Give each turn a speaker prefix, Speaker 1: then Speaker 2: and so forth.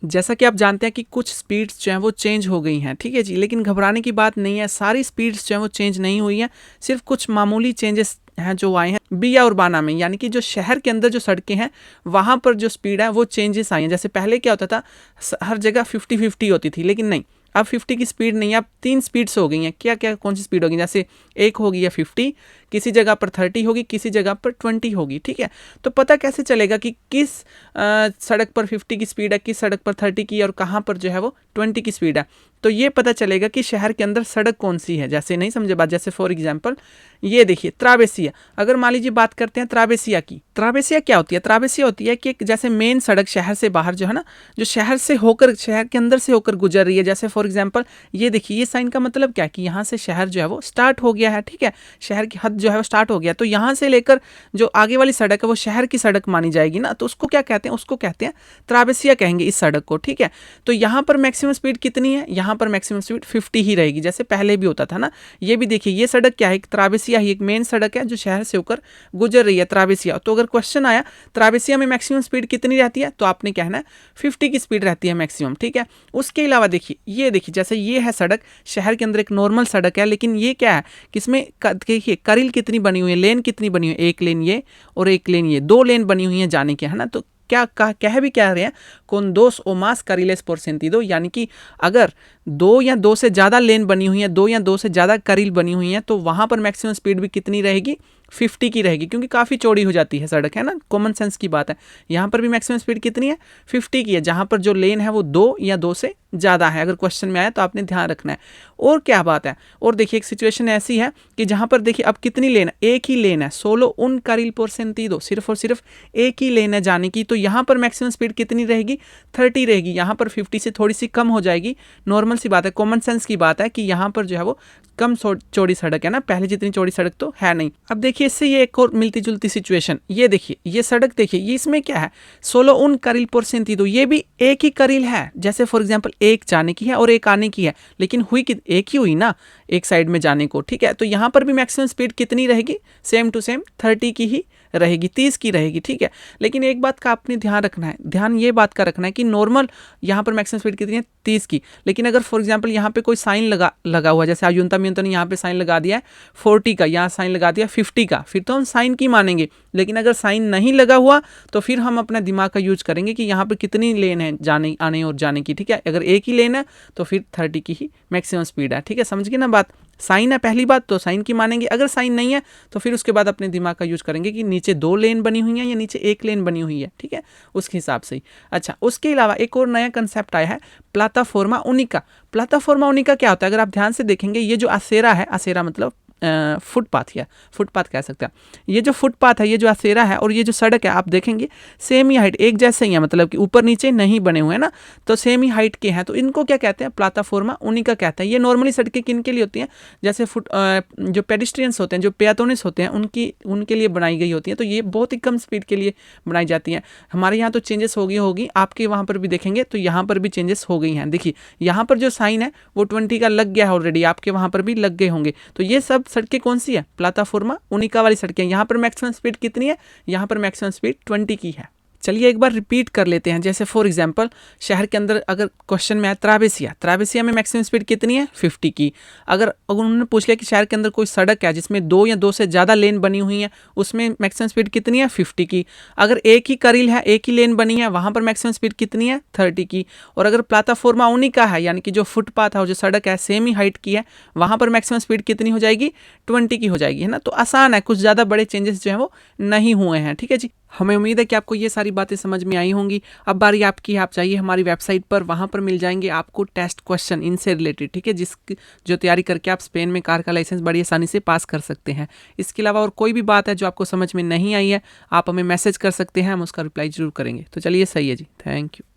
Speaker 1: जैसा कि आप जानते हैं कि कुछ स्पीड्स जो हैं वो चेंज हो गई हैं, ठीक है जी, लेकिन घबराने की बात नहीं है, सारी स्पीड्स जो हैं वो चेंज नहीं हुई हैं, सिर्फ कुछ मामूली चेंजेस हैं जो आए हैं बिया उर्बाना में, यानी कि जो शहर के अंदर जो सड़कें हैं वहाँ पर जो स्पीड है वो चेंजेस आई हैं। जैसे पहले क्या होता था, हर जगह 50-50 होती थी, लेकिन नहीं, अब 50 की स्पीड नहीं, अब 3 स्पीड्स हो गई हैं। क्या क्या कौन सी स्पीड होगी, जैसे एक होगी या 50, किसी जगह पर 30 होगी, किसी जगह पर 20 होगी, ठीक है। तो पता कैसे चलेगा कि किस सड़क पर 50 की स्पीड है, किस सड़क पर 30 की, और कहाँ पर जो है वो 20 की स्पीड है। तो ये पता चलेगा कि शहर के अंदर सड़क कौन सी है। जैसे नहीं समझे बात, जैसे फॉर एग्जांपल ये देखिए त्राबेसिया, अगर मान लीजिए बात करते हैं त्राबेसिया की, त्राबेसिया क्या होती है, त्राबेसिया होती है कि एक जैसे मेन सड़क शहर से बाहर जो है ना, जो शहर से होकर शहर के अंदर से होकर गुजर रही है। जैसे फॉर एग्जांपल ये देखिए, ये साइन का मतलब क्या है कि यहाँ से शहर जो है वो स्टार्ट हो गया है, ठीक है, शहर की हद जो है वो स्टार्ट हो गया, तो यहाँ से लेकर जो आगे वाली सड़क है वो शहर की सड़क मानी जाएगी ना, तो उसको क्या कहते हैं, उसको कहते हैं त्राबेसिया कहेंगे इस सड़क को, ठीक है। तो यहाँ पर मैक्सिमम स्पीड कितनी है, यहाँ पर मैक्सिमम स्पीड 50 ही रहेगी, जैसे पहले भी होता था ना। ये भी देखिए, ये सड़क क्या है, एक त्राबेसिया ही, एक मेन सड़क है जो शहर से होकर गुजर रही है, त्राबेसिया। तो अगर क्वेश्चन आया त्राबेसिया में मैक्सिमम स्पीड कितनी रहती है, तो आपने कहना है 50 की स्पीड रहती है मैक्सिमम, ठीक है। उसके अलावा देखिए, ये देखिए, जैसे ये है सड़क शहर के अंदर एक नॉर्मल सड़क है, लेकिन ये क्या है कि इसमें देखिए करील कितनी बनी हुई है, लेन कितनी बनी हुई है, एक लेन ये और एक लेन ये, 2 लेन बनी हुई है जाने के, है ना। तो क्या कह भी क्या रहे हैं, कौन दोस ओ मास करीलेस por sentido, यानी कि अगर 2 या 2 से ज़्यादा लेन बनी हुई है, 2 या 2 से ज़्यादा करील बनी हुई है, तो वहाँ पर मैक्सिमम स्पीड भी कितनी रहेगी, 50 की रहेगी, क्योंकि काफ़ी चौड़ी हो जाती है सड़क, है ना, कॉमन सेंस की बात है। यहाँ पर भी मैक्सिमम स्पीड कितनी है, 50 की है, जहाँ पर जो लेन है वो 2 या 2 से ज़्यादा है। अगर क्वेश्चन में आया तो आपने ध्यान रखना है। और क्या बात है, और देखिए एक सिचुएशन ऐसी है कि जहाँ पर देखिए अब कितनी लेन है, एक ही लेन है, सोलो उन करील por sentido, सिर्फ और सिर्फ एक ही लेन है जाने की, तो यहाँ पर मैक्सिमम स्पीड कितनी रहेगी, 30 रहेगी। यहाँ पर 50 से थोड़ी सी कम हो जाएगी, नॉर्मल सी बात है, कॉमन सेंस की बात है कि यहाँ पर जो है वो कम चौड़ी सड़क है ना, पहले जितनी चौड़ी सड़क तो है नहीं। अब देखिए इससे ये एक और मिलती जुलती सिचुएशन, ये देखिए ये सड़क देखिए, ये इसमें क्या है, सोलो उन करील por sentido, ये भी एक ही करील है। जैसे फॉर एग्जांपल एक जाने की है और एक आने की है, लेकिन हुई कि एक ही हुई ना एक साइड में जाने को, ठीक है। तो यहाँ पर भी मैक्सिमम स्पीड कितनी रहेगी, सेम टू सेम 30 की ही रहेगी, 30 की रहेगी, ठीक है। लेकिन एक बात का आपने ध्यान रखना है, ध्यान ये बात का रखना है कि नॉर्मल यहाँ पर मैक्सिमम स्पीड कितनी है, 30 की। लेकिन अगर फॉर एग्जांपल यहाँ पे कोई साइन लगा हुआ, जैसे आयुंता मियंता ने यहाँ पे साइन लगा दिया है 40 का, यहाँ साइन लगा दिया 50 का, फिर तो हम साइन की मानेंगे। लेकिन अगर साइन नहीं लगा हुआ तो फिर हम अपना दिमाग का यूज करेंगे कि यहाँ पर कितनी लेन है जाने आने और जाने की, ठीक है। अगर एक ही लेन है तो फिर 30 की ही मैक्सिमम स्पीड है, ठीक है, समझ गए ना बात। साइन है पहली बात तो साइन की मानेंगे, अगर साइन नहीं है तो फिर उसके बाद अपने दिमाग का यूज करेंगे कि नीचे 2 लेन बनी हुई है या नीचे एक लेन बनी हुई है, ठीक है, उसके हिसाब से ही। अच्छा, उसके अलावा एक और नया कंसेप्ट आया है, प्लाताफोर्मा उनिका। प्लाताफोर्मा उनिका क्या होता है, अगर आप ध्यान से देखेंगे, ये जो असेरा है, असेरा मतलब फुटपाथ, या फुटपाथ कह सकते हैं, ये जो फुटपाथ है, ये जो असेरा है और ये जो सड़क है, आप देखेंगे सेम ही हाइट, एक जैसे ही है, मतलब कि ऊपर नीचे नहीं बने हुए हैं ना, तो सेम ही हाइट के हैं, तो इनको क्या कहते हैं, प्लाताफोर्मा उनिका कहते हैं। ये नॉर्मली सड़कें किन के लिए होती हैं, जैसे जो पेडिस्ट्रियंस होते हैं, जो पेयातोनिस होते हैं, उनके लिए बनाई गई होती हैं। तो ये बहुत ही कम स्पीड के लिए बनाई जाती हैं। हमारे यहाँ तो चेंजेस होगी, आपके वहाँ पर भी देखेंगे तो यहाँ पर भी चेंजेस हो गई हैं। देखिए यहाँ पर जो साइन है वो 20 का लग गया है ऑलरेडी, आपके वहाँ पर भी लग गए होंगे। तो ये सब सड़कें कौन सी है, प्लाताफोर्मा उनिका वाली सड़कें। यहाँ पर मैक्सिमम स्पीड कितनी है, यहाँ पर मैक्सिमम स्पीड 20 की है। चलिए एक बार रिपीट कर लेते हैं। जैसे फॉर एग्जांपल शहर के अंदर अगर क्वेश्चन में है त्राबेसिया में मैक्सिमम स्पीड कितनी है, 50 की। अगर उन्होंने पूछ लिया कि शहर के अंदर कोई सड़क है जिसमें 2 या 2 से ज़्यादा लेन बनी हुई है, उसमें मैक्सिमम स्पीड कितनी है, 50 की। अगर एक ही करील है, एक ही लेन बनी है, वहाँ पर मैक्सिमम स्पीड कितनी है, 30 की। और अगर प्लाताफोर्मा उनिका है, यानी कि जो फुटपाथ है और जो सड़क है सेम ही हाइट की है, वहाँ पर मैक्सिमम स्पीड कितनी हो जाएगी, 20 की हो जाएगी, है ना। तो आसान है, कुछ ज़्यादा बड़े चेंजेस जो है वो नहीं हुए हैं, ठीक है जी। हमें उम्मीद है कि आपको ये सारी बातें समझ में आई होंगी। अब बारी आपकी, आप जाइए हमारी वेबसाइट पर, वहाँ पर मिल जाएंगे आपको टेस्ट क्वेश्चन इनसे रिलेटेड, ठीक है, जो तैयारी करके आप स्पेन में कार का लाइसेंस बड़ी आसानी से पास कर सकते हैं। इसके अलावा और कोई भी बात है जो आपको समझ में नहीं आई है, आप हमें मैसेज कर सकते हैं, हम उसका रिप्लाई जरूर करेंगे। तो चलिए सही है जी, थैंक यू।